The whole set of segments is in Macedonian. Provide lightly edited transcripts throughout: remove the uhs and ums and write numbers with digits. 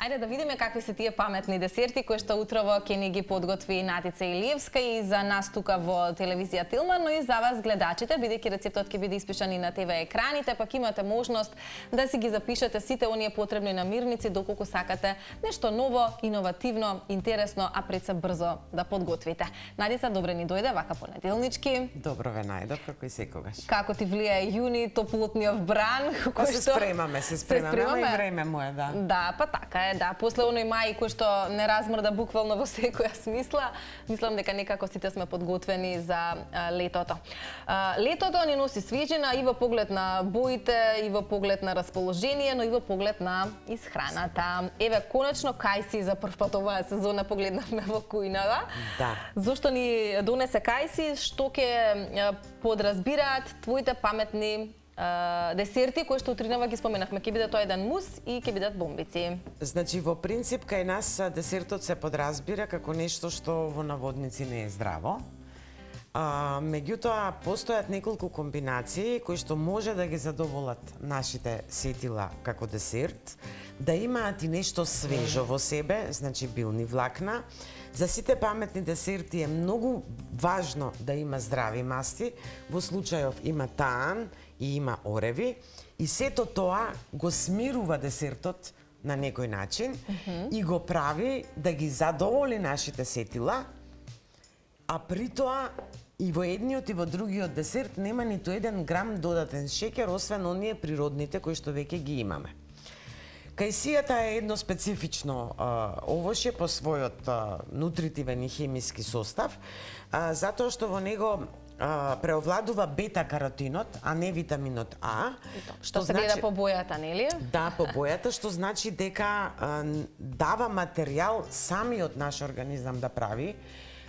Ајде да видиме какви се тие паметни десерти кои што утрово ќе ни ги подготви Натица Илиевска и за нас тука во телевизија Тилман, но и за вас гледачите, бидејќи рецептот ќе биде испишан и на ТВ екраните, пак имате можност да си ги запишете сите оние потребни намирници доколку сакате нешто ново, иновативно, интересно, а пред се брзо да подготвите. Надица, добре ни дојде вака понеделнички. Добро ве најдов, како и секогаш. Како ти влијае јуни, топлотниот бран, кој се спремаме, и време му е, да. Да, па така е, да. После оној мај кој што не размрда буквално во секоја смисла, мислам дека некако сите сме подготвени за летото. Летото ни носи свежина и во поглед на боите, и во поглед на расположение, но и во поглед на исхраната. Еве, конечно, кајси за прв пат оваа сезона погледнавме во кујната. Да. Зошто ни донесе кајси, што ќе подразбираат твоите паметни десерти кои што утринава ги споменавме, ќе биде тоа еден мус и ќе бидат бомбици. Значи во принцип кај нас десертот се подразбира како нешто што во наводници не е здраво. Меѓутоа постојат неколку комбинации кои што може да ги задоволат нашите сетила како десерт, да имаат и нешто свежо во себе, значи билни влакна. За сите паметни десерти е многу важно да има здрави масти, во случајов има таан и има ореви, и сето тоа го смирува десертот на некој начин и го прави да ги задоволи нашите сетила, а при тоа и во едниот и во другиот десерт нема ниту еден грам додатен шеќер, освен оние природните кои што веќе ги имаме. Кајсијата е едно специфично овошје по својот нутритивен и хемиски состав, затоа што во него преовладува бета-каротинот, а не витаминот А. Што се гледа по бојата, нели? Да, по бојата, што значи дека дава материјал самиот наш организам да прави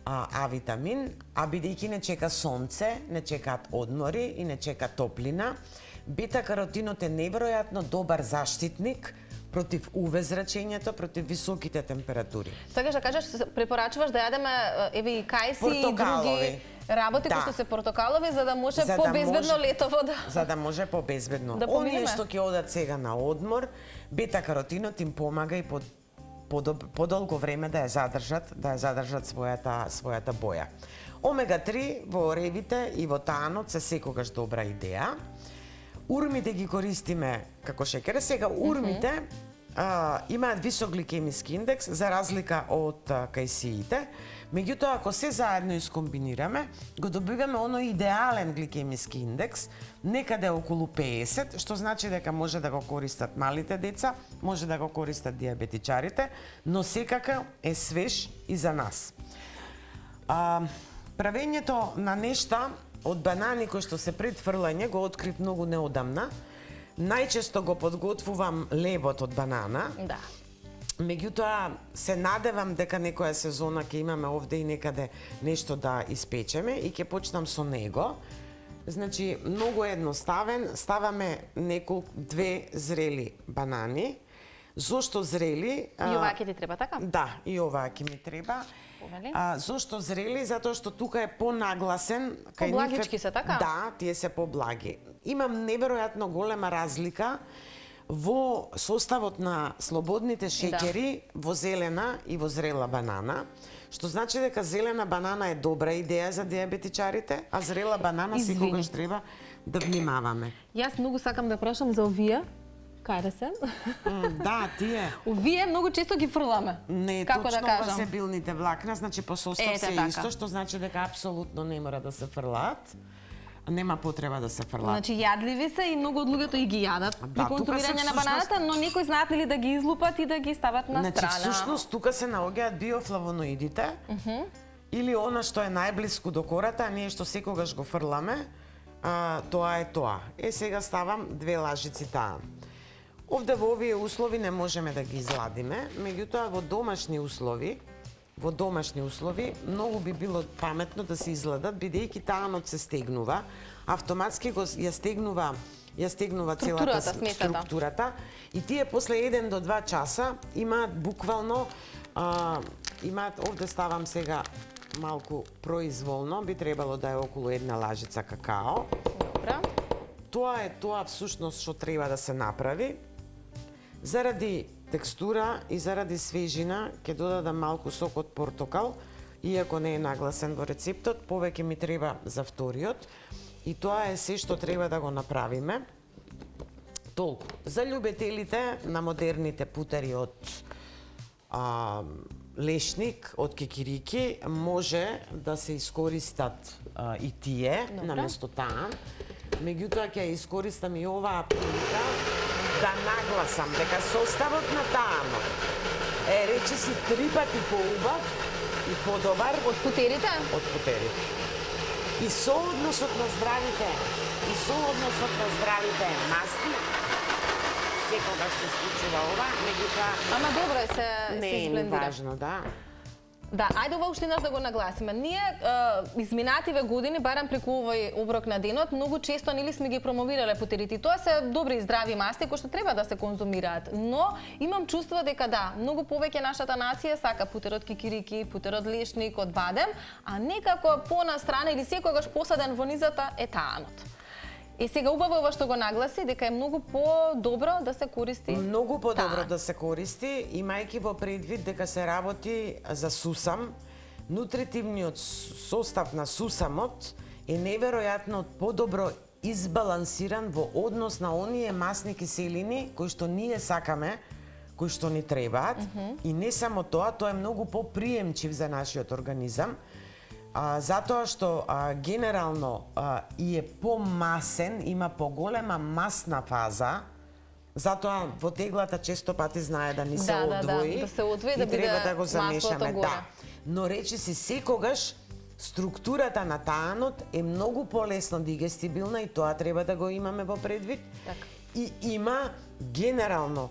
А-витамин, а бидејќи не чека сонце, не чекаат одмори и не чека топлина, бета-каротинот е неверојатно добар заштитник против УВ зрачењето, против високите температури. Сакаш да кажеш, препорачуваш да јадеме еве и кајси и други работи кои што се портокалови за да може побезбедно летово да... За да може побезбедно. Оние што ќе одат сега на одмор, бета-каротинот им помага и подолго време да ја задржат својата боја. Омега-3 во оревите и во таанот се секогаш добра идеја. Урмите ги користиме како шеќер. Сега урмите имаат висок гликемиски индекс за разлика од кајсиите. Меѓутоа, ако се заедно искомбинираме, го добиваме оној идеален гликемиски индекс, некаде околу 50, што значи дека може да го користат малите деца, може да го користат диабетичарите, но секако е свеж и за нас. Правењето на нешта од банани кои што се пред фрлање го открив многу неодамна. Најчесто го подготвувам лебот од банана. Да. Меѓутоа се надевам дека некоја сезона ќе имаме овде и некаде нешто да испечеме и ќе почнам со него. Значи многу едноставен, ставаме две зрели банани. Зошто зрели? И оваа ќе ти треба, така? Да, и оваа ќе ми треба. Зошто зрели? Затоа што тука е понагласен. Поблагички се, така? Да, тие се поблаги. Имам неверојатно голема разлика во составот на слободните шеќери во зелена и во зрела банана, што значи дека зелена банана е добра идеја за диабетичарите, а зрела банана секогаш треба да внимаваме. Јас многу сакам да прашам за овие. Каде се? Да, тие. Овие многу често ги фрламе. Не, како точно да кажам. ова се билните влакна, значи по состав се исто, што значи дека апсолутно не мора да се фрлаат. Нема потреба да се фрлаат. Значи јадливи се и многу од луѓето и ги јадат при консумирање на бананата, но некои знаат ли да ги излупат и да ги стават на страна. Значи всушност тука се наоѓаат биофлавоноидите или она што е најблиску до кората, а ние што секогаш го фрламе, тоа е тоа. Сега ставам 2 лажици таан. Овде во овие услови не можеме да ги изладиме, меѓутоа во домашни услови многу би било паметно да се изладат, бидејќи таанот се стегнува, автоматски ја стегнува целата структурата и тие после 1 до 2 часа имаат буквално овде ставам сега малку произволно, би требало да е околу 1 лажица какао. Добра. Тоа е тоа всушност што треба да се направи. Заради текстура и заради свежина ќе додадам малку сок од портокал, иако не е нагласен во рецептот, повеќе ми треба за вториот. И тоа е се што треба да го направиме. Толку. За љубителите на модерните путери од лешник, од кикирики, може да се искористат и тие, наместо таа. Меѓутоа ќе искористам и оваа прилика да нагласам дека составот на таанот е речиси 3 пати поубав и подобар Од путерите? од путерите. И соодносот на здравите масти, секогаш се случува ова, меѓутоа Ама добро е се не е изблендира. важно, да. Да, ајде ова уште еднаш да го нагласиме. Ние изминативе години, барем преку овој оброк на денот, многу често нели сме ги промовирале путерите. Тоа се добри и здрави масти кои што треба да се конзумираат. Но имам чувство дека да, многу повеќе нашата нација сака путер од кикирики, путер од лешник, од бадем, а некако понастрана или секогаш посаден во низата е таанот. И сега убаво ова што го нагласи дека е многу по-добро да се користи. Многу подобро таан. да се користи, имајќи во предвид дека се работи за сусам. Нутритивниот состав на сусамот е неверојатно подобро избалансиран во однос на оние масни киселини кои што ние сакаме, кои што ни требаат. И не само тоа, тоа е многу поприемчив за нашиот организам. Затоа што генерално и е помасен, има поголема масна фаза, затоа во теглата често пати знае да ни се одвои. Да се одвои, да и треба биде да го замешаме, маслото горе. да. Но речиси секогаш структурата на таанот е многу полесно дигестибилна и тоа треба да го имаме во предвид. Така. И има генерално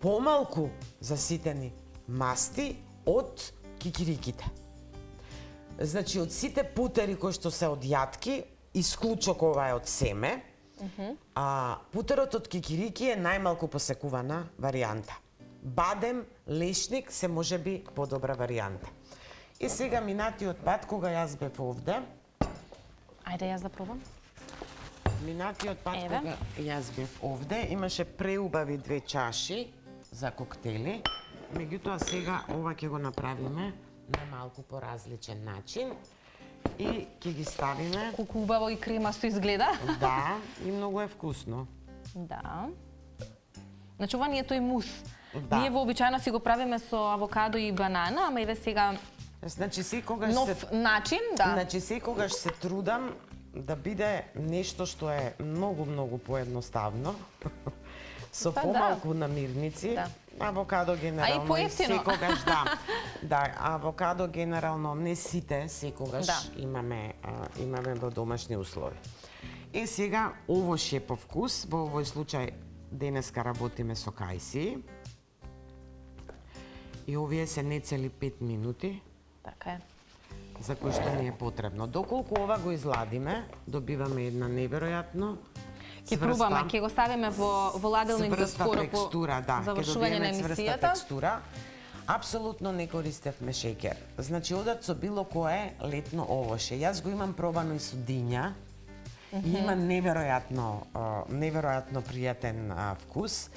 помалку заситени масти од кикириките. Значи, од сите путери кои што се од јатки, исклучок ова е од семе, путерот од кикирики е најмалку посекувана варијанта. Бадем, лешник се можеби подобра варијанта. И сега минатиот пат, кога јас бев овде, Ајде јас да пробам. минатиот пат Еве. кога јас бев овде, имаше преубави 2 чаши за коктели. Меѓутоа сега ова ќе го направиме на малку поразличен начин и ќе ги ставиме. Колку убаво и кремасто изгледа. Да, и многу е вкусно. Да. Значи ова не е тој мус. Да. Ние вообичаено си го правиме со авокадо и банана, ама еве сега Значи секогаш нов начин, да. Значи секогаш се трудам да биде нешто што е многу поедноставно. Со Па да. помалку намирници. Да. Авокадо генерално А и поевтино. секогаш да. Да, авокадо генерално не сите секогаш Да. имаме во домашни услови. И сега ово шепов вкус, во овој случај денеска работиме со кајси. И овие се нецели 5 минути Така е. за кој што ни е потребно. Доколку ова го изладиме, добиваме една неверојатно Ќе пробаме, ќе го ставиме во ладилник за скоро по текстура, да, завршување на цврста емисијата. текстура. Апсолутно не користевме шеќер. Значи, одат со било кое летно овоше. Јас го имам пробано и со диња. И има неверојатно пријатен вкус.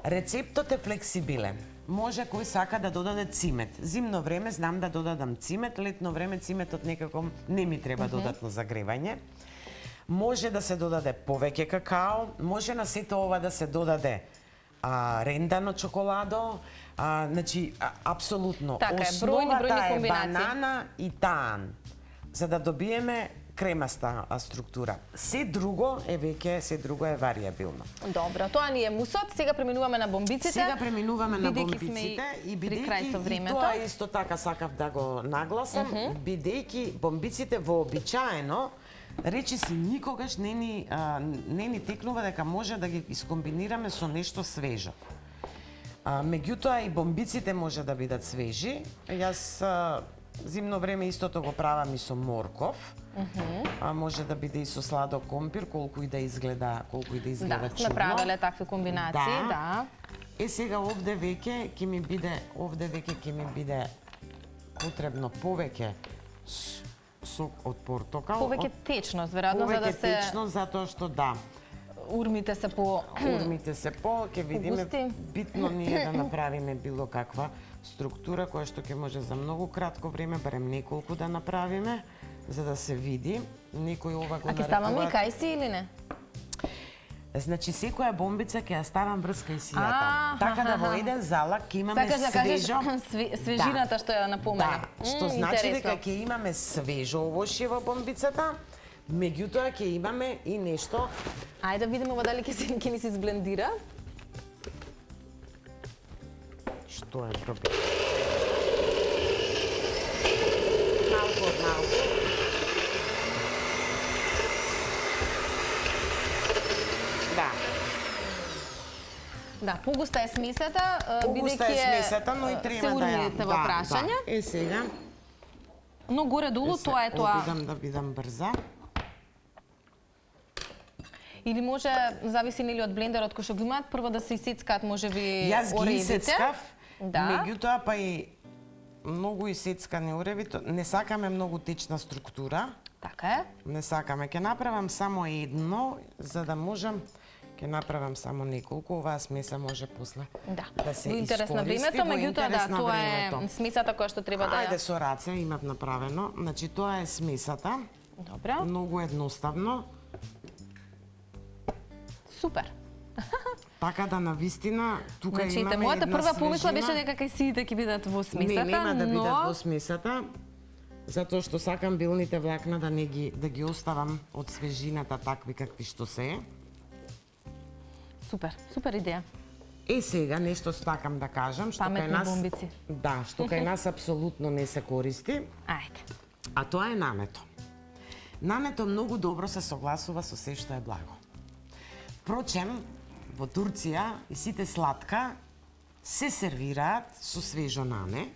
Рецептот е флексибилен. Може кој сака да додаде цимет. Зимно време знам да додадам цимет, летно време cimetот некако не ми треба додатно загревање. Може да се додаде повеќе какао, може на сето ова да се додаде рендано чоколадо, значи апсолутно. Така е, бројни Основата е комбинации. банана и таан, за да добиеме кремаста структура. Се друго е варијабилно. Добро, тоа ни е мусот. Сега преминуваме на бомбиците. Сега преминуваме на Бидејќи сме бомбиците и при крај со бидејќи и времето. тоа исто така сакав да го нагласам, бидејќи бомбиците вообичаено речиси никогаш не ни текнува дека може да ги искомбинираме со нешто свежо. Меѓутоа и бомбиците може да бидат свежи. Јас зимно време истото го правам и со морков. Може да биде и со сладок компир, колку и да изгледа Да, чудно. направиле такви комбинации, да. Сега овде веќе ќе ми биде потребно повеќе сок од портокал. Повеќе течност, веројатно, за да Повеќе се течност, затоа што да. урмите се по Урмите се ќе видиме. густи. Битно ни е да направиме било каква структура која што ќе може за многу кратко време, барем неколку да направиме, за да се види. Некој ова го А ќе ставаме и нарекуваат. кајси или не? Значи секоја бомбица ќе ја ставам врз кајсијата. Аха, Така да во аха. еден залак ќе имаме Сакаш да кажеш свежо. свежината што ја напомена. Да, што значи Интересно. дека ќе имаме свежо овошје во бомбицата, меѓутоа ќе имаме и нешто. Ајде да видиме ова дали ќе ни се изблендира. Што е проблем? Малку од малку. Да, Да, погуста е смесата, погуста е смесата, но и се треба да ја... урмите во прашање. Да. Е сега, Но горе-долу тоа е тоа. обидам да бидам брза. Или може, зависи нели од блендерот кој што го имаат, прво да се исецкаат можеби Јас ги оревите. исецкав, Да. меѓутоа па и многу исецкани ореви, не сакаме многу течна структура. Така е. Не сакаме. Ќе направам само едно, за да можам ќе направам само неколку. Оваа смеса може после Да. се Во интерес на искористи, времето, во меѓутоа интерес да, на тоа е времето. смесата која што треба да Ајде ја... со раце имав направено. Значи тоа е смесата. Добро. Многу едноставно. Супер. Така да навистина тука Значи, имаме мојата една прва помисла свежина. беше дека кајсиите ќе бидат во смесата, Не, нема да бидат но во смесата, затоа што сакам билните влакна да ги оставам од свежината такви какви што се. супер, супер идеја. Сега нешто сакам да кажам, што кај Паметни нас бомбици. Да, што кај нас апсолутно не се користи, Ајде. а тоа е нането. Нането многу добро се согласува со се што е благо. Впрочем, во Турција и сите сладка се сервираат со свежо нане,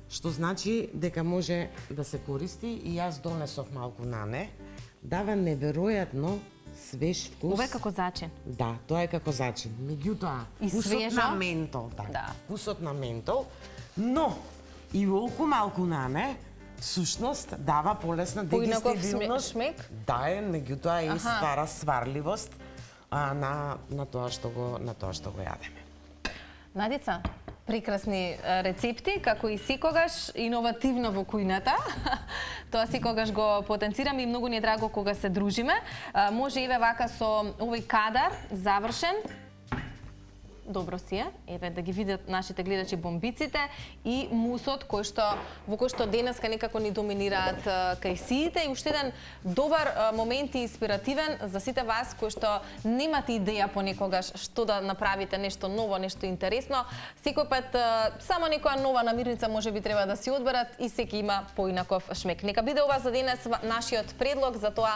што значи дека може да се користи и јас донесов малку нане, дава неверојатно свеж вкус. Ова е како зачин. Да, тоа е како зачин. Меѓутоа, И вкусот свежо? на ментол, Да. Вкусот на ментол, но и волку малку нане, всушност дава полесна Поинаков дегестибилност. шмек? Да е, меѓутоа и Аха. ствара сварливост на тоа што го јадеме. Надица, прекрасни рецепти, како и секогаш иновативно во кујната. Тоа секогаш го потенцираме и многу ни е драго кога се дружиме. Може еве вака со овој кадар завршен. Добро си е. Еве да ги видат нашите гледачи бомбиците и мусот во кој што денеска некако ни доминираат кајсиите и уште еден добар момент и инспиративен за сите вас кои што немате идеја понекогаш што да направите, нешто ново, нешто интересно. Секој пат само некоја нова намирница можеби треба да си одберат и секи има поинаков шмек. Нека биде ова за денес нашиот предлог за тоа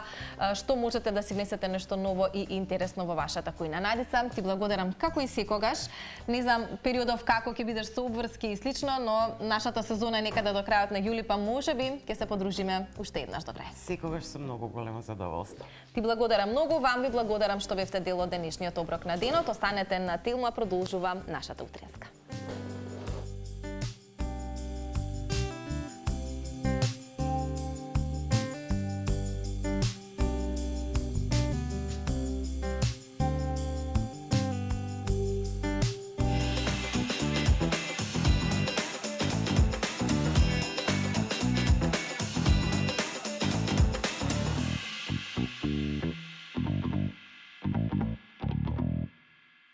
што можете да си внесете нешто ново и интересно во вашата кујна. Надица, ти благодарам како и секогаш. Не знам периодов како ќе бидеш со обврски и слично, но нашата сезона е некаде до крајот на јули, па можеби ќе се подружиме уште еднаш до крај. Секогаш со многу големо задоволство. Ти благодарам многу, вам ви благодарам што бевте дел од денешниот оброк на денот. Останете на Телма, продолжува нашата утринска.